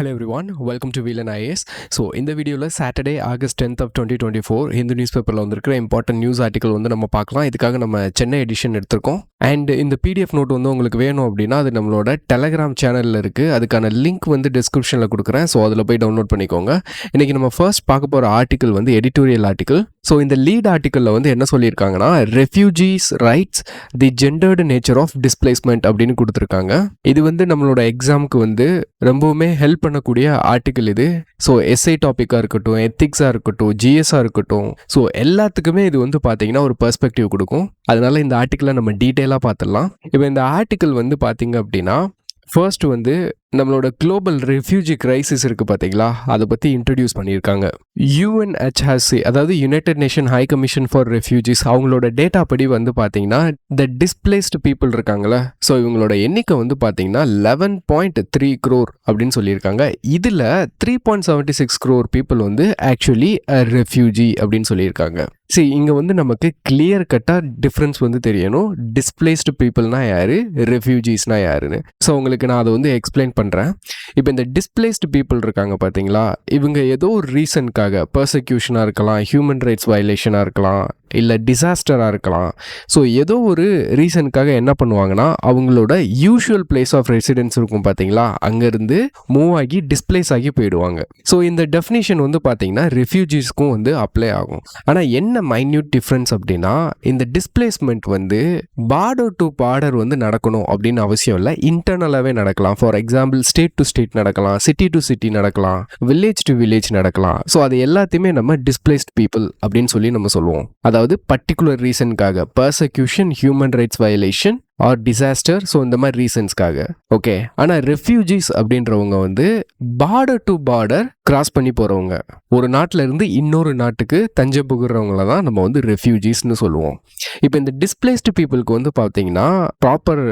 Hello everyone, welcome to VLN IAS. So இந்த வீடியோவில் Saturday August 10th of 2024 Hindu news பேப்பரில் வந்திருக்கிற இம்பார்ட்டன்ட் நியூஸ் ஆர்டிக்கல் வந்து நம்ம பார்க்கலாம். இதுக்காக நம்ம சென்னை எடிஷன் எடுத்திருக்கோம். அண்ட் இந்த பிடிஎஃப் நோட் வந்து உங்களுக்கு வேணும் அப்படின்னா அது நம்மளோட டெலகிராம் சேனலில் இருக்குது. அதுக்கான லிங்க் வந்து டிஸ்கிரிப்ஷனில் கொடுக்குறேன். ஸோ அதில் போய் டவுன்லோட் பண்ணிக்கோங்க. இன்றைக்கி நம்ம ஃபர்ஸ்ட் பார்க்க போகிற ஆர்டிக்கல் வந்து எடிட்டோரியல் ஆர்டிக்கல். ஸோ இந்த லீட் ஆர்டிக்கலில் வந்து என்ன சொல்லியிருக்காங்கன்னா, refugees rights the gendered nature of displacement அப்படின்னு கொடுத்துருக்காங்க. இது வந்து நம்மளோட எக்ஸாமுக்கு வந்து ரொம்பவுமே ஹெல்ப் பண்ணக்கூடிய ஆர்டிக்கல் இது. ஸோ எஸ்ஐ டாப்பிக்காக இருக்கட்டும், எத்திக்ஸாக இருக்கட்டும், ஜிஎஸ்ஸாக இருக்கட்டும், ஸோ எல்லாத்துக்குமே இது வந்து பார்த்தீங்கன்னா ஒரு பெர்ஸ்பெக்டிவ் கொடுக்கும். அதனால இந்த ஆர்டிக்கலை நம்ம டீட்டெயிலாக பார்த்துடலாம். இப்போ இந்த ஆர்டிக்கல் வந்து பார்த்தீங்க அப்படின்னா, ஃபர்ஸ்ட் வந்து நம்மளோட குளோபல் ரெஃப்யூஜி கிரைசிஸ் இருக்குது பார்த்தீங்களா, அதை பற்றி இன்ட்ரடியூஸ் பண்ணியிருக்காங்க. UNHRC அதாவது United nation high commission for refugees, அவங்களோட டேட்டா படி வந்து பார்த்தீங்கன்னா த டிஸ்பிளேஸ்டு பீப்புள் இருக்காங்களே, ஸோ இவங்களோட எண்ணிக்கை வந்து பார்த்தீங்கன்னா 11.3 crore அப்படின்னு சொல்லியிருக்காங்க. இதில் 3.76 crore பீப்புள் வந்து ஆக்சுவலி ரெஃப்யூஜி அப்படின்னு சொல்லியிருக்காங்க. சரி, இங்கே வந்து நமக்கு கிளியர் கட்டாக டிஃப்ரென்ஸ் வந்து தெரியணும். டிஸ்பிளேஸ்டு பீப்புள்னா யார், ரெஃப்யூஜிஸ்னா யாருன்னு. ஸோ உங்களுக்கு நான் அதை வந்து எக்ஸ்பிளைன் பண்ணுறேன். இப்போ இந்த டிஸ்பிளேஸ்டு பீப்புள் இருக்காங்க பார்த்தீங்களா, இவங்க ஏதோ ஒரு ரீசனுக்காக பர்சக்யூஷனாக இருக்கலாம், ஹியூமன் ரைட்ஸ் வயலேஷனாக இருக்கலாம், இல்லை டிசாஸ்டராக இருக்கலாம். ஸோ ஏதோ ஒரு ரீசனுக்காக என்ன பண்ணுவாங்கன்னா, அவங்களோட யூஷுவல் பிளேஸ் ஆஃப் ரெசிடென்ஸ் இருக்கும் பார்த்தீங்களா, அங்கேருந்து மூவ் ஆகி டிஸ்பிளேஸ் ஆகி போயிடுவாங்க. ஸோ இந்த டெஃபினிஷன் வந்து பார்த்தீங்கன்னா ரெஃப்யூஜிஸ்க்கும் வந்து அப்ளை ஆகும். ஆனால் என்ன மைன்யூட் டிஃப்ரென்ஸ் அப்படின்னா, இந்த டிஸ்பிளேஸ்மெண்ட் வந்து பார்டர் டு பார்டர் வந்து நடக்கணும் அப்படின்னு அவசியம் இல்லை. இன்டர்னலாகவே நடக்கலாம். For example state to state நடக்கலாம், சிட்டி டு சிட்டி நடக்கலாம், வில்லேஜ் டு வில்லேஜ் நடக்கலாம். ஸோ அது எல்லாத்தையுமே நம்ம டிஸ்பிளேஸ்ட் பீப்புள் அப்படின்னு சொல்லி நம்ம சொல்லுவோம். அதாவது பர்டிகுலர் ரீசனுக்காக persecution, human rights violation or disaster, so இந்த மாதிரி ரீசன்ஸ்க்காக. ஓகே, ஆனால் ரெஃப்யூஜிஸ் அப்படின்றவங்க வந்து பார்டர் டு பார்டர் கிராஸ் பண்ணி போகிறவங்க, ஒரு நாட்டில் இருந்து இன்னொரு நாட்டுக்கு தஞ்சம் புகுறவங்கள தான் நம்ம வந்து ரெஃப்யூஜிஸ்னு சொல்லுவோம். இப்போ இந்த டிஸ்பிளேஸ்டு பீப்புளுக்கு வந்து பார்த்தீங்கன்னா proper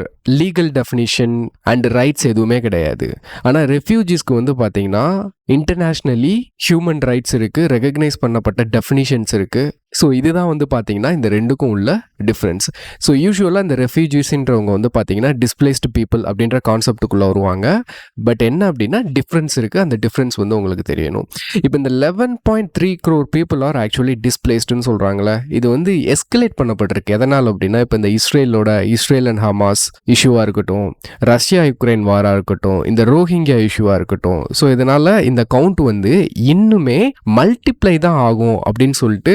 legal definition and rights எதுவுமே கிடையாது. ஆனால் ரெஃப்யூஜிஸ்க்கு வந்து பார்த்தீங்கன்னா இன்டர்நேஷ்னலி ஹியூமன் ரைட்ஸ் இருக்குது, ரெகக்னைஸ் பண்ணப்பட்ட டெஃபினிஷன்ஸ் இருக்குது. ஸோ இதுதான் வந்து பார்த்தீங்கன்னா இந்த ரெண்டுக்கும் உள்ள டிஃப்ரென்ஸ். ஸோ யூஸ்வலாக இந்த ரெஃப்யூஜிஸ்ன்றவங்க வந்து பார்த்தீங்கன்னா டிஸ்பிளேஸ்டு பீப்புள் அப்படின்ற கான்செப்டுக்குள்ளே வருவாங்க. பட் என்ன அப்படின்னா டிஃப்ரென்ஸ் இருக்குது, அந்த டிஃப்ரென்ஸ் வந்து உங்களுக்கு தெரியணும். இப்போ இந்த 11.3 crore பீப்புள் ஆர் ஆக்சுவலி டிஸ்பிளேஸ்டுன்னு சொல்கிறாங்களே, இது வந்து எஸ்கலேட் பண்ணப்பட்டிருக்கு. எதனால் அப்படின்னா, இப்போ இந்த இஸ்ரேல் அண்ட் ஹமாஸ் இஷ்யூவாக இருக்கட்டும், ரஷ்யா யுக்ரைன் வாராக இருக்கட்டும், இந்த ரோஹிங்கியா இஷ்யூவாக இருக்கட்டும், ஸோ இதனால் இந்த கவுண்ட் வந்து இன்னுமே மல்டிப்ளை தான் ஆகும் அப்படின்னு சொல்லிட்டு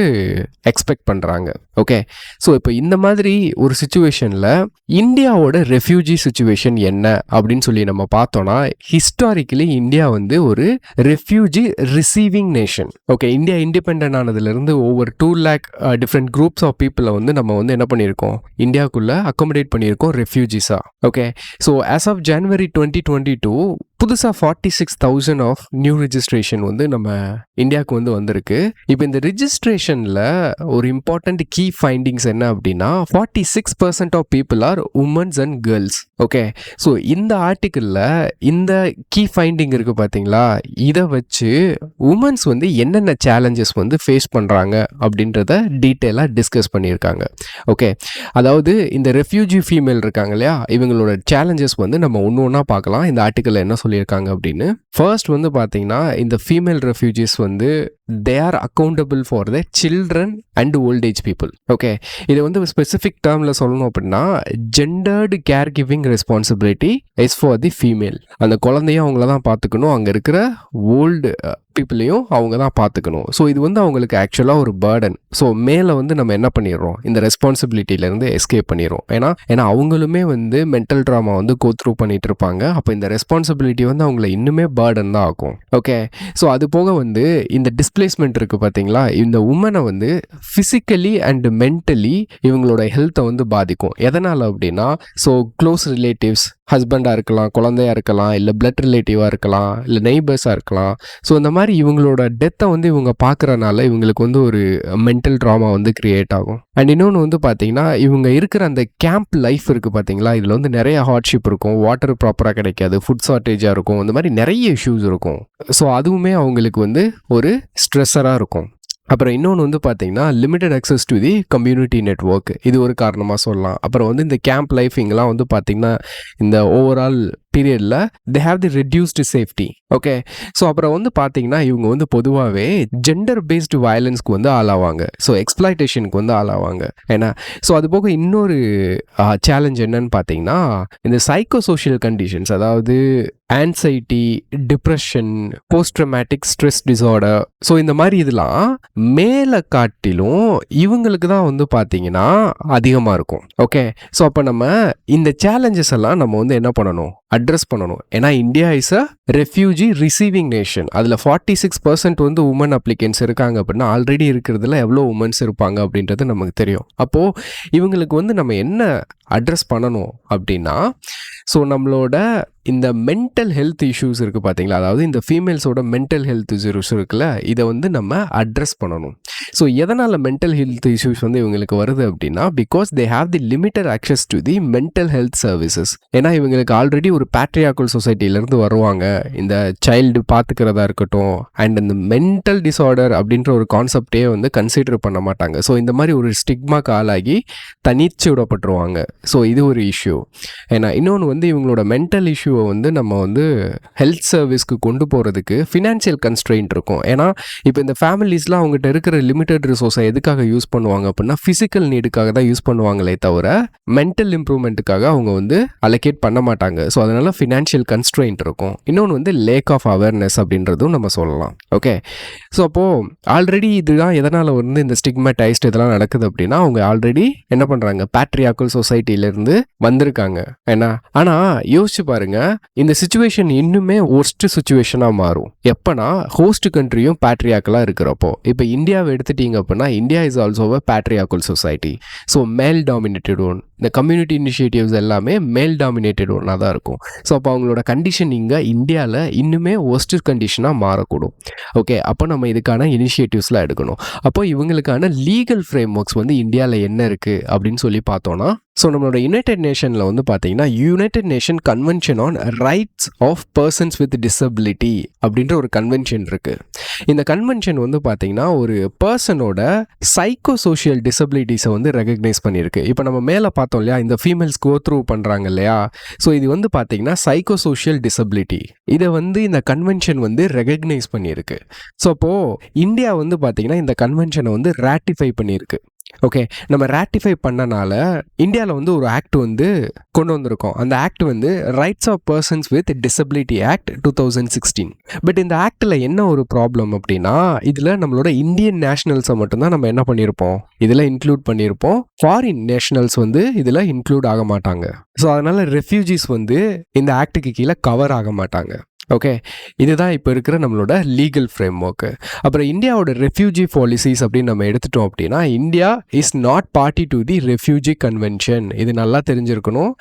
எக்ஸ்பெக்ட் பண்ணுறாங்க. ஓகே, ஸோ இப்போ இந்த மாதிரி ஒரு சுச்சுவேஷனில் இந்தியாவோட ரெஃப்யூஜி சுச்சுவேஷன் என்ன அப்படின்னு சொல்லி நம்ம பார்த்தோன்னா, ஹிஸ்டாரிக்கலி இந்தியா வந்து ஒரு refugee receiving nation. Okay, India independent ஆனதுலேருந்து over 2 lakh different groups of பீப்புளை வந்து நம்ம வந்து என்ன பண்ணியிருக்கோம், இந்தியாவுக்குள்ளே அக்காமடேட் பண்ணியிருக்கோம் ரெஃப்யூஜிஸாக. Okay, so as of January 2022 புதுசாக 46,000 ஆஃப் நியூ ரெஜிஸ்ட்ரேஷன் வந்து நம்ம இந்தியாவுக்கு வந்து வந்திருக்கு. இப்போ இந்த ரெஜிஸ்ட்ரேஷனில் ஒரு இம்பார்ட்டண்ட் கீ ஃபைண்டிங்ஸ் என்ன அப்படின்னா, 46% of people are womens and girls. Okay, so இந்த ஆர்டிக்கிளில் இந்த கீ ஃபைண்டிங் இருக்குது பார்த்தீங்களா, இதை வச்சு உமன்ஸ் வந்து என்னென்ன சேலஞ்சஸ் வந்து ஃபேஸ் பண்ணுறாங்க அப்படின்றத டீட்டெயிலாக டிஸ்கஸ் பண்ணியிருக்காங்க. ஓகே, அதாவது இந்த ரெஃப்யூஜி ஃபீமேல் இருக்காங்க இல்லையா, இவங்களோட சேலஞ்சஸ் வந்து நம்ம ஒன்று ஒன்றா பார்க்கலாம். இந்த ஆர்டிக்கிளில் என்ன சொல்லியிருக்காங்க அப்படின்னு, ஃபர்ஸ்ட் வந்து பார்த்தீங்கன்னா இந்த ஃபீமேல் ரெஃப்யூஜிஸ் வந்து they are accountable for the children and old age people. Okay, இது வந்து ஸ்பெசிஃபிக் டேர்மில் சொல்லணும் அப்படின்னா, gendered care giving responsibility is for the female. அந்த குழந்தையும் அவங்கள தான் பார்த்துக்கணும், அங்கே இருக்கிற ஓல்டு பீப்புளையும் அவங்க தான் பார்த்துக்கணும். ஸோ இது வந்து அவங்களுக்கு ஆக்சுவலாக ஒரு பேர்டன். ஸோ மேலே வந்து நம்ம என்ன பண்ணிடுறோம், இந்த ரெஸ்பான்சிபிலிட்டியிலேருந்து எஸ்கேப் பண்ணிடுறோம். ஏன்னா அவங்களுமே வந்து மென்டல் ட்ராமா வந்து கோ த்ரூ பண்ணிட்டு இருப்பாங்க. அப்போ இந்த ரெஸ்பான்சிபிலிட்டி வந்து அவங்கள இன்னுமே பேர்டன் தான் ஆகும். ஓகே, ஸோ அது போக வந்து இந்த டிஸ்பிளேஸ்மெண்ட் இருக்குது பார்த்தீங்களா, இந்த உமனை வந்து ஃபிசிக்கலி அண்ட் மென்டலி இவங்களோட ஹெல்த்தை வந்து பாதிக்கும். எதனால் அப்படின்னா, ஸோ க்ளோஸ் ரிலேட்டிவ்ஸ், ஹஸ்பண்டாக இருக்கலாம், குழந்தையாக இருக்கலாம், இல்லை பிளட் ரிலேட்டிவாக இருக்கலாம், இல்லை நெய்பர்ஸாக இருக்கலாம். ஸோ இந்த மாதிரி இவங்களோட டெத்தை வந்து இவங்க பார்க்குறனால இவங்களுக்கு வந்து ஒரு மென்டல் ட்ராமா வந்து கிரியேட் ஆகும். அண்ட் இன்னொன்று வந்து பார்த்தீங்கன்னா, இவங்க இருக்கிற அந்த கேம்ப் லைஃப் இருக்குது பார்த்தீங்களா, இதில் வந்து நிறைய ஹார்ட்ஷிப் இருக்கும், வாட்டர் ப்ராப்பராக கிடைக்காது, ஃபுட் ஷார்ட்டேஜாக இருக்கும், இந்த மாதிரி நிறைய இஷ்யூஸ் இருக்கும். ஸோ அதுவுமே அவங்களுக்கு வந்து ஒரு ஸ்ட்ரெஸ்ஸராக இருக்கும். அப்புறம் இன்னொன்று வந்து பார்த்தீங்கன்னா limited access to the community network, இது ஒரு காரணமாக சொல்லலாம். அப்புறம் வந்து இந்த கேம்ப் லைஃப் இங்கெல்லாம் வந்து பார்த்திங்கன்னா இந்த ஓவரால் பீரியடில் they have the reduced safety. Okay, so அப்புறம் வந்து பார்த்தீங்கன்னா இவங்க வந்து பொதுவாகவே ஜெண்டர் பேஸ்டு வயலன்ஸ்க்கு வந்து ஆளாவாங்க. ஸோ எக்ஸ்ப்ளாய்டேஷனுக்கு வந்து ஆளாவாங்க. ஏன்னா ஸோ அது போக இன்னொரு சேலஞ்ச் என்னன்னு பார்த்தீங்கன்னா இந்த சைக்கோ சோஷியல் கண்டிஷன்ஸ், அதாவது anxiety, depression, post traumatic stress disorder, so இந்த மாதிரி இதெல்லாம் மேலே காட்டிலும் இவங்களுக்கு தான் வந்து பார்த்தீங்கன்னா அதிகமாக இருக்கும். ஓகே, ஸோ அப்போ நம்ம இந்த சேலஞ்சஸ் எல்லாம் நம்ம வந்து என்ன பண்ணணும், அட்ரஸ் பண்ணணும். ஏன்னா India is a refugee receiving nation. அதில் 46% வந்து உமன் அப்ளிகன்ஸ் இருக்காங்க அப்படின்னா ஆல்ரெடி இருக்கிறதுல எவ்வளோ உமன்ஸ் இருப்பாங்க அப்படின்றது நமக்கு தெரியும். அப்போது இவங்களுக்கு வந்து நம்ம என்ன அட்ரஸ் பண்ணணும் அப்படின்னா, ஸோ நம்மளோட இந்த மென்டல் ஹெல்த் இஷ்யூஸ் இருக்குது பார்த்தீங்களா, அதாவது இந்த ஃபீமேல்ஸோட மென்டல் ஹெல்த் இஷ்யூஸ் இருக்குல்ல, இதை வந்து நம்ம அட்ரஸ் பண்ணணும். ஸோ எதனால் மென்டல் ஹெல்த் இஷ்யூஸ் வந்து இவங்களுக்கு வருது அப்படின்னா, because they have the limited access to the mental health services. ஏன்னா இவங்களுக்கு ஆல்ரெடி ஒரு பேட்ரியார்கல் சொசைட்டிலேருந்து வருவாங்க. இந்த சைல்டு பார்த்துக்கிறதா இருக்கட்டும், அண்ட் இந்த மென்டல் டிசார்டர் அப்படின்ற ஒரு கான்செப்டே வந்து கன்சிடர் பண்ண மாட்டாங்க. ஸோ இந்த மாதிரி ஒரு ஸ்டிக்மாக்கு ஆளாகி தனிச்சு விடப்பட்டுருவாங்க. ஸோ இது ஒரு இஷ்யூ. ஏன்னா இன்னொன்று வந்து இவங்களோட மென்டல் இஷ்யூவை வந்து நம்ம வந்து ஹெல்த் சர்வீஸ்க்கு கொண்டு போகிறதுக்கு ஃபினான்ஷியல் கன்ஸ்ட்ரெயின்ட் இருக்கும். ஏன்னா இப்போ இந்த ஃபேமிலிஸ்லாம் அவங்ககிட்ட இருக்கிற லிமிட்டட் ரிசோர்ஸை எதுக்காக யூஸ் பண்ணுவாங்க அப்படின்னா ஃபிசிக்கல் நீடுக்காக தான் யூஸ் பண்ணுவாங்களே தவிர மென்டல் இம்ப்ரூவ்மெண்ட்டுக்காக அவங்க வந்து அலோகேட் பண்ண மாட்டாங்க. ஸோ அதனால ஃபினான்ஷியல் கன்ஸ்ட்ரெயின்ட் இருக்கும். இன்னொன்று வந்து லேக் ஆஃப் அவேர்னஸ் அப்படின்றதும் நம்ம சொல்லலாம். ஓகே, ஸோ அப்போது ஆல்ரெடி இதுதான் எதனால் வந்து இந்த ஸ்டிக்மேட்டைஸ்ட் இதெல்லாம் நடக்குது அப்படின்னா அவங்க ஆல்ரெடி என்ன பண்ணுறாங்க, பேட்ரியார்கல் சொசைட்டிலேருந்து வந்திருக்காங்க. ஏன்னா ஆனால் யோசிச்சு பாருங்க, இந்த சிச்சுவேஷன் இன்னுமே ஒர்ஸ்ட் சிச்சுவேஷனாக மாறும் எப்போனா ஹோஸ்ட் கண்ட்ரியும் பேட்ரியாக்கலாக இருக்கிறப்போ. இப்போ இந்தியாவை எடுத்துட்டீங்க அப்படின்னா India is also a patriarchal society. So male dominated one. இந்த கம்யூனிட்டி இனிஷியேட்டிவ்ஸ் எல்லாமே மேல் டாமினேட்டட் ஒன்னாக தான் இருக்கும். ஸோ அப்போ அவங்களோட கண்டிஷன் இங்கே இந்தியாவில் இன்னுமே ஒர்ஸ்ட் கண்டிஷனாக மாறக்கூடும். ஓகே, அப்போ நம்ம இதுக்கான இனிஷியேட்டிவ்ஸ்லாம் எடுக்கணும். அப்போ இவங்களுக்கான லீகல் ஃப்ரேம் ஒர்க்ஸ் வந்து இந்தியாவில் என்ன இருக்குது அப்படின்னு சொல்லி பார்த்தோன்னா, ஸோ நம்மளோட யுனைடெட் நேஷனில் வந்து பார்த்தீங்கன்னா united nation convention on rights of persons with disability அப்படின்ற ஒரு கன்வென்ஷன் இருக்குது. இந்த கன்வென்ஷன் வந்து பார்த்தீங்கன்னா ஒரு பர்சனோட சைக்கோ சோஷியல் டிசபிலிட்டிஸை வந்து ரெகக்னைஸ் பண்ணியிருக்கு. இப்போ நம்ம மேலே பார்த்தோம் இல்லையா, இந்த ஃபீமேல்ஸ் கோ த்ரூ பண்ணுறாங்க இல்லையா, ஸோ இது வந்து பார்த்தீங்கன்னா சைக்கோ சோஷியல் டிசபிலிட்டி. இதை வந்து இந்த கன்வென்ஷன் வந்து ரெகக்னைஸ் பண்ணியிருக்கு. ஸோ அப்போது இந்தியா வந்து பார்த்தீங்கன்னா இந்த கன்வென்ஷனை வந்து ராட்டிஃபை பண்ணியிருக்கு. ஓகே, நம்ம ராட்டிஃபை பண்ணனால இந்தியாவில் வந்து ஒரு ஆக்ட் வந்து கொண்டு வந்திருக்கோம். அந்த ஆக்ட் வந்து rights of persons with disability act 2016. But இந்த ஆக்டில் என்ன ஒரு ப்ராப்ளம் அப்படின்னா, இதில் நம்மளோட இந்தியன் நேஷனல்ஸை மட்டும்தான் நம்ம என்ன பண்ணியிருப்போம், இதில் இன்க்ளூட் பண்ணியிருப்போம். ஃபாரின் நேஷனல்ஸ் வந்து இதில் இன்க்ளூட் ஆக மாட்டாங்க. ஸோ அதனால் ரெஃப்யூஜிஸ் வந்து இந்த ஆக்டுக்கு கீழே கவர் ஆக மாட்டாங்க. ஓகே, இதுதான் இப்போ இருக்கிற நம்மளோட லீகல் ஃப்ரேம் ஒர்க்கு. அப்புறம் இந்தியாவோட ரெஃப்யூஜி பாலிசிஸ் அப்படின்னு நம்ம எடுத்துட்டோம் அப்படின்னா, India is not party to the refugee convention. இது நல்லா தெரிஞ்சிருக்கணும்.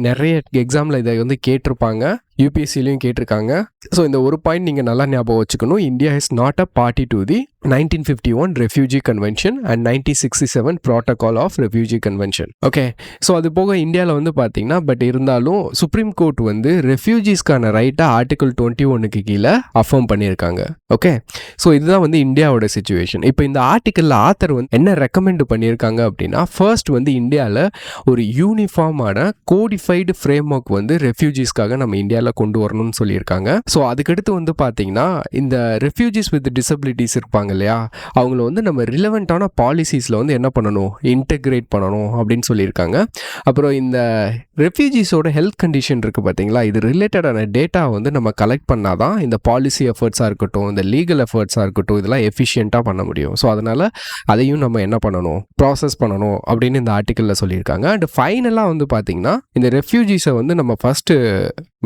நிறைய எக்ஸாமில் இதை வந்து கேட்டிருப்பாங்க, யூபிஎஸ்சிலையும் கேட்டிருக்காங்க. ஸோ இந்த ஒரு பாயிண்ட் நீங்கள் நல்லா ஞாபகம் வச்சுக்கணும். India is not a party to the 1951 refugee convention and 1967 protocol of refugee convention. Okay, so அது போக இந்தியாவில் வந்து பார்த்தீங்கன்னா பட் இருந்தாலும் சுப்ரீம் கோர்ட் வந்து ரெஃப்யூஜிஸ்க்கான ரைட்டை ஆர்டிகல் 21க்கு கீழே அஃபர்ம் பண்ணியிருக்காங்க. ஓகே, ஸோ இதுதான் வந்து இந்தியாவோட சிச்சுவேஷன். இப்போ இந்த ஆர்டிக்கலில் ஆத்தர் வந்து என்ன ரெக்கமெண்ட் பண்ணியிருக்காங்க அப்படின்னா, ஃபர்ஸ்ட் வந்து இந்தியாவில் ஒரு யூனிஃபார்மான கோடிஃபைடு ஃப்ரேம் ஒர்க் வந்து ரெஃப்யூஜிஸ்க்காக நம்ம இந்தியாவில் கொண்டு வரணும்னு சொல்லியிருக்காங்க. ஸோ அதுக்கடுத்து வந்து பார்த்தீங்கன்னா இந்த ரெஃப்யூஜிஸ் வித் டிசபிலிட்டிஸ் இருப்பாங்க இல்லையா, அவங்கள வந்து நம்ம ரிலவெண்ட்டான பாலிசிஸில் வந்து என்ன பண்ணணும், இன்டெகிரேட் பண்ணணும் அப்படின்னு சொல்லியிருக்காங்க. அப்புறம் இந்த ரெஃப்யூஜிஸோட ஹெல்த் கண்டிஷன் இருக்குது பார்த்தீங்களா, இது ரிலேட்டடான டேட்டா வந்து நம்ம கலெக்ட் பண்ணால் தான் இந்த பாலிசி எஃபர்ட்ஸாக இருக்கட்டும், இந்த லீகல் எஃபர்ட்ஸாக இருக்கட்டும், இதெல்லாம் எஃபிஷியண்ட்டாக பண்ண முடியும். ஸோ அதனால் அதையும் நம்ம என்ன பண்ணணும், ப்ராசஸ் பண்ணணும் அப்படின்னு இந்த ஆர்டிக்கலில் சொல்லியிருக்காங்க. அண்ட் ஃபைனலாக வந்து பார்த்தீங்கன்னா இந்த ரெஃப்யூஜிஸை வந்து நம்ம ஃபஸ்ட்டு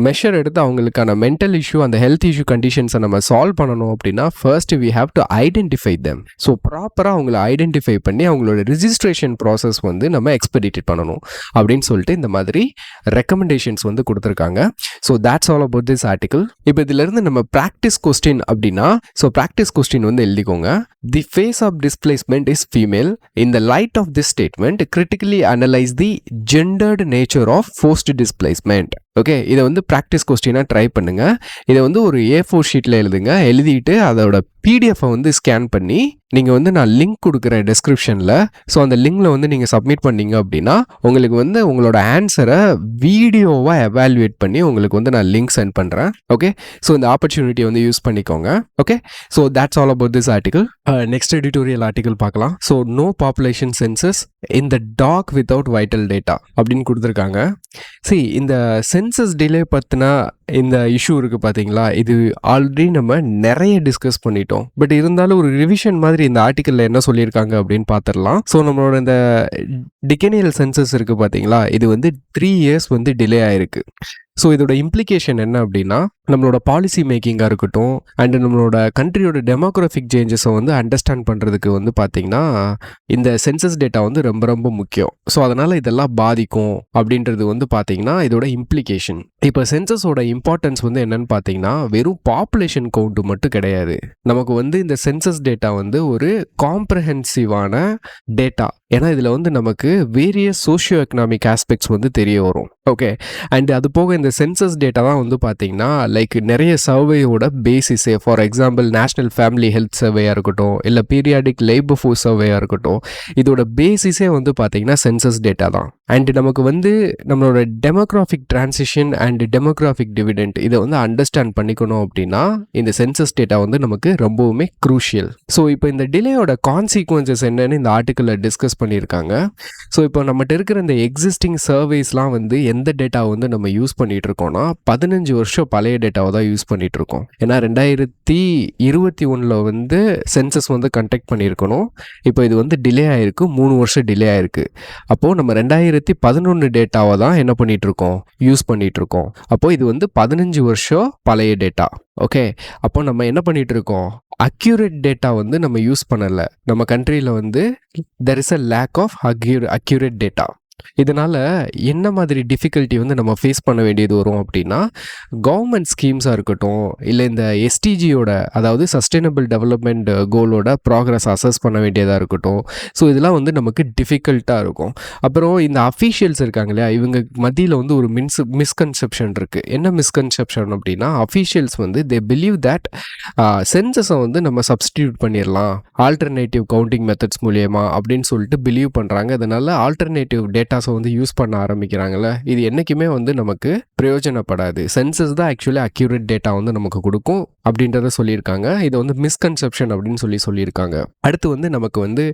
மெஷர் எடுத்து அவங்களுக்கான மென்டல் இஷ்யூ, அந்த ஹெல்த் இஷ்யூ கண்டிஷன்ஸை நம்ம சால்வ் பண்ணணும் அப்படின்னா first we have to identify them. So ப்ராப்பராக அவங்கள ஐடென்டிஃபை பண்ணி அவங்களோட ரிஜிஸ்ட்ரேஷன் ப்ராசஸ் வந்து நம்ம எக்ஸ்பெடிட் பண்ணணும் அப்படின்னு சொல்லிட்டு இந்த மாதிரி ரெக்கமெண்டேஷன்ஸ் வந்து கொடுத்துருக்காங்க. So that's all about this article. இப்போ இதிலிருந்து நம்ம ப்ராக்டிஸ் கொஸ்டின் அப்படின்னா, ஸோ ப்ராக்டிஸ் கொஸ்டின் வந்து எழுதிக்கோங்க. The face of displacement is female. In the light of this statement critically analyse the gendered nature of forced displacement. Okay, இதை வந்து practice கொஸ்டினாக try பண்ணுங்கள். இதை வந்து ஒரு A4 ஷீட்டில் எழுதுங்க. எழுதிட்டு அதோட பிடிஎஃப்பை வந்து ஸ்கேன் பண்ணி நீங்கள் வந்து நான் லிங்க் கொடுக்குறேன் டிஸ்கிரிப்ஷனில். ஸோ அந்த லிங்கில் வந்து நீங்கள் சப்மிட் பண்ணீங்க அப்படின்னா உங்களுக்கு வந்து உங்களோட ஆன்சரை வீடியோவாக எவாலுவேட் பண்ணி உங்களுக்கு வந்து நான் லிங்க் சென்ட் பண்ணுறேன். ஓகே, ஸோ இந்த ஆப்பர்ச்சுனிட்டியை வந்து யூஸ் பண்ணிக்கோங்க. Okay, so that's all about this article. Next editorial article பார்க்கலாம். ஸோ நோ பாப்புலேஷன் சென்சஸ் இன் த டாக் வித்தவுட் வைட்டல் டேட்டா அப்படின்னு கொடுத்துருக்காங்க. இந்த சென்சஸ் டிலே பற்றின இந்த இஷ்யூ இருக்குது பார்த்தீங்களா, இது ஆல்ரெடி நம்ம நிறைய டிஸ்கஸ் பண்ணிட்டோம். பட் இருந்தாலும் ஒரு ரிவிஷன் மாதிரி இந்த ஆர்டிக்கலில் என்ன சொல்லியிருக்காங்க அப்படின்னு பார்த்துடலாம். ஸோ நம்மளோட இந்த டிகெனியல் சென்சஸ் இருக்குது பார்த்தீங்களா, இது வந்து 3 years வந்து டிலே ஆயிருக்கு. ஸோ இதோட இம்ப்ளிகேஷன் என்ன அப்படின்னா, நம்மளோட பாலிசி மேக்கிங்காக இருக்கட்டும் அண்டு நம்மளோட கண்ட்ரியோட டெமோக்ராஃபிக் சேஞ்சஸை வந்து அண்டர்ஸ்டாண்ட் பண்ணுறதுக்கு வந்து பார்த்திங்கன்னா இந்த சென்சஸ் டேட்டா வந்து ரொம்ப ரொம்ப முக்கியம். ஸோ அதனால் இதெல்லாம் பாதிக்கும் அப்படின்றது வந்து பார்த்திங்கன்னா இதோட இம்ப்ளிகேஷன். இப்போ சென்சஸோட இம்பார்ட்டன்ஸ் வந்து என்னன்னு பார்த்தீங்கன்னா வெறும் பாப்புலேஷன் கவுண்ட்டு மட்டும் கிடையாது. நமக்கு வந்து இந்த சென்சஸ் டேட்டா வந்து ஒரு காம்ப்ரஹென்சிவான டேட்டா. ஏன்னா இதில் வந்து நமக்கு வேரியஸ் சோஷியோ எக்கனாமிக் ஆஸ்பெக்ட்ஸ் வந்து தெரிய வரும். ஓகே, அண்ட் அது போக இந்த சென்சஸ் டேட்டா தான் வந்து பார்த்தீங்கன்னா லைக் நிறைய சர்வேயோட பேசிஸே. For example national family health சர்வேயாக இருக்கட்டும், இல்லை பீரியாடிக் லேபர் ஃபோர்ஸ் சர்வேயாக இருக்கட்டும், இதோட பேசிஸே வந்து பார்த்தீங்கன்னா சென்சஸ் டேட்டா தான். அண்ட் நமக்கு வந்து நம்மளோட demographic transition and demographic dividend இதை வந்து அண்டர்ஸ்டாண்ட் பண்ணிக்கணும் அப்படின்னா இந்த சென்சஸ் டேட்டா வந்து நமக்கு ரொம்பவுமே க்ரூஷியல். ஸோ இப்போ இந்த டிலேயோட கான்சிக்வன்சஸ் என்னன்னு இந்த ஆர்டிக்கலில் டிஸ்கஸ் பண்ணியிருக்காங்க. ஸோ இப்போ நம்மகிட்ட இருக்கிற இந்த எக்ஸிஸ்டிங் சர்வேஸ்லாம் வந்து எந்த டேட்டாவை வந்து நம்ம யூஸ் பண்ணிட்டு இருக்கோம்னா 15 வருஷம் பழைய டேட்டாவை தான் யூஸ் பண்ணிட்டு இருக்கோம். ஏன்னா 2021 வந்து சென்சஸ் வந்து கண்டக்ட் பண்ணியிருக்கணும். இப்போ இது வந்து டிலே ஆயிருக்கு, 3 வருஷம் டிலே ஆயிருக்கு. அப்போது நம்ம 2011 டேட்டாவை தான் என்ன பண்ணிட்டு இருக்கோம், யூஸ் பண்ணிட்டு இருக்கோம். அப்போது இது வந்து 15 வருஷம் பழைய டேட்டா. ஓகே, அப்போ நம்ம என்ன பண்ணிட்டு இருக்கோம், அக்யூரேட் டேட்டா வந்து நம்ம யூஸ் பண்ணலை. நம்ம கண்ட்ரியில் வந்து there is a lack of accurate data. இதனால் என்ன மாதிரி டிஃபிகல்ட்டி வந்து நம்ம ஃபேஸ் பண்ண வேண்டியது வரும் அப்படின்னா, கவர்மெண்ட் ஸ்கீம்ஸாக இருக்கட்டும், இல்லை இந்த எஸ்டிஜியோட அதாவது சஸ்டைனபிள் டெவலப்மெண்ட் கோலோட ப்ராக்ரஸ் அசஸ் பண்ண வேண்டியதாக இருக்கட்டும். ஸோ இதெல்லாம் வந்து நமக்கு டிஃபிகல்ட்டாக இருக்கும். அப்புறம் இந்த அஃபீஷியல்ஸ் இருக்காங்க இல்லையா, இவங்க மத்தியில் வந்து ஒரு மிஸ்கன்செப்ஷன் இருக்குது. என்ன மிஸ்கன்செப்ஷன் அப்படின்னா, அஃபீஷியல்ஸ் வந்து தே பிலீவ் தட் சென்சஸை வந்து நம்ம சப்ஸ்டிடியூட் பண்ணிடலாம் ஆல்டர்னேட்டிவ் கவுண்டிங் மெத்தட்ஸ் மூலியமாக அப்படின்னு சொல்லிட்டு பிலீவ் பண்ணுறாங்க. அதனால் ஆல்டர்னேட்டிவ் டேட்டாஸை வந்து யூஸ் பண்ண ஆரம்பிக்கிறாங்கல்ல, இது என்றைக்குமே வந்து நமக்கு பிரயோஜனப்படாது. சென்சஸ் தான் ஆக்சுவலி அக்யூரேட் டேட்டா வந்து நமக்கு கொடுக்கும் அப்படின்றத சொல்லியிருக்காங்க. இதை வந்து மிஸ்கன்செப்ஷன் அப்படின்னு சொல்லியிருக்காங்க. அடுத்து வந்து நமக்கு வந்து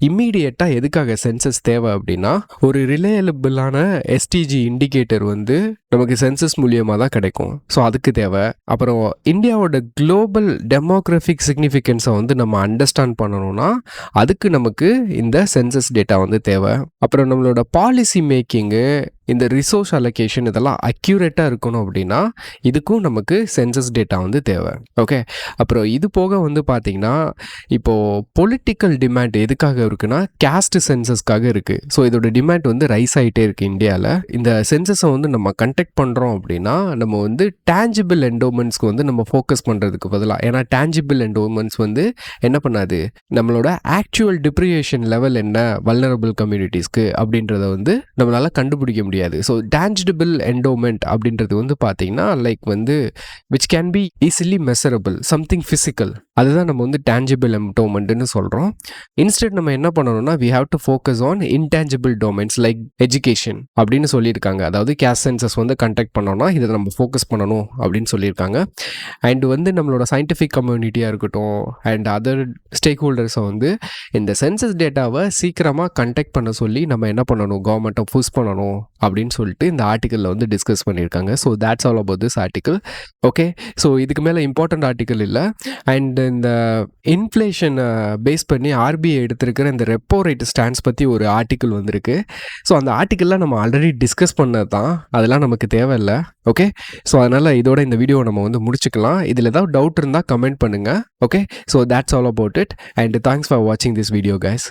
இம்மீடியட்டாக எதுக்காக சென்சஸ் தேவை அப்படின்னா, ஒரு ரிலையபிளான எஸ்டிஜி இண்டிகேட்டர் வந்து நமக்கு சென்சஸ் மூலியமாக தான் கிடைக்கும். ஸோ அதுக்கு தேவை. அப்புறம் இந்தியாவோட குளோபல் டெமோக்ராஃபிக் சிக்னிஃபிகன்ஸை வந்து நம்ம அண்டர்ஸ்டாண்ட் பண்ணணும்னா அதுக்கு நமக்கு இந்த சென்சஸ் டேட்டா வந்து தேவை. அப்புறம் நம்மளோட பாலிசி மேக்கிங்கு, இந்த ரிசோர்ஸ் அலோகேஷன் இதெல்லாம் அக்யூரேட்டாக இருக்கணும் அப்படின்னா இதுக்கும் நமக்கு சென்சஸ் டேட்டா வந்து தேவை. ஓகே, அப்புறம் இது போக வந்து பார்த்திங்கன்னா இப்போது பொலிட்டிக்கல் டிமாண்ட் எதுக்காக இருக்குன்னா கேஸ்ட் சென்சஸ்க்காக இருக்குது. ஸோ இதோட டிமாண்ட் வந்து ரைஸ் ஆகிட்டே இருக்குது இந்தியாவில். இந்த சென்சஸை வந்து நம்ம கண்டக்ட் பண்ணுறோம் அப்படின்னா நம்ம வந்து டேஞ்சிபிள் என்டோமெண்ட்ஸ்க்கு வந்து நம்ம ஃபோக்கஸ் பண்ணுறதுக்கு பதிலாக, ஏன்னா டேஞ்சிபிள் என்டோமெண்ட்ஸ் வந்து என்ன பண்ணாது, நம்மளோட ஆக்சுவல் டிப்ரிவேஷன் லெவல் என்ன வல்னரபிள் கம்யூனிட்டிஸ்க்கு அப்படின்றத வந்து நம்மளால் கண்டுபிடிக்க முடியாது. ஸோ டேஞ்சிபிள் என்டோமெண்ட் அப்படின்றது வந்து பார்த்தீங்கன்னா லைக் வந்து which can be easily measurable, something physical. அதுதான் நம்ம வந்து டேஞ்சிபிள் என்டோமெண்ட்னு சொல்கிறோம். இன்ஸ்டெட் நம்ம என்ன பண்ணணும்னா we have to focus on intangible domains like education அப்படின்னு சொல்லியிருக்காங்க. அதாவது கேஸ்ட் சென்சஸ் வந்து கண்டக்ட் பண்ணோம்னா இதை நம்ம ஃபோக்கஸ் பண்ணணும் அப்படின்னு சொல்லியிருக்காங்க. அண்ட் வந்து நம்மளோட சயின்டிஃபிக் கம்யூனிட்டியாக இருக்கட்டும் அண்ட் அதர் ஸ்டேக் ஹோல்டர்ஸை வந்து இந்த சென்சஸ் டேட்டாவை சீக்கிரமாக கண்டக்ட் பண்ண சொல்லி நம்ம என்ன பண்ணணும், கவர்மெண்ட்டை புஷ் பண்ணணும் அப்படின்னு சொல்லிட்டு இந்த ஆர்டிக்கலில் வந்து டிஸ்கஸ் பண்ணியிருக்காங்க. So that's all about this article. Okay, so இதுக்கு மேலே இம்பார்ட்டண்ட் ஆர்டிக்கல் இல்லை. அண்ட் இந்த இன்ஃப்ளேஷனை பேஸ் பண்ணி ஆர்பிஐ எடுத்திருக்கிற இந்த ரெப்போ ரேட் ஸ்டாண்ட்ஸ் பற்றி ஒரு ஆர்டிக்கல் வந்திருக்கு. ஸோ அந்த ஆர்டிக்கல்லாம் நம்ம ஆல்ரெடி டிஸ்கஸ் பண்ணது தான், அதெல்லாம் நமக்கு தேவையில்லை. ஓகே, ஸோ அதனால் இதோட இந்த வீடியோவை நம்ம வந்து முடிச்சுக்கலாம். இதில் ஏதாவது டவுட் இருந்தால் கமெண்ட் பண்ணுங்கள். Okay, so that's all about it and thanks for வாட்சிங் திஸ் வீடியோ கைஸ்.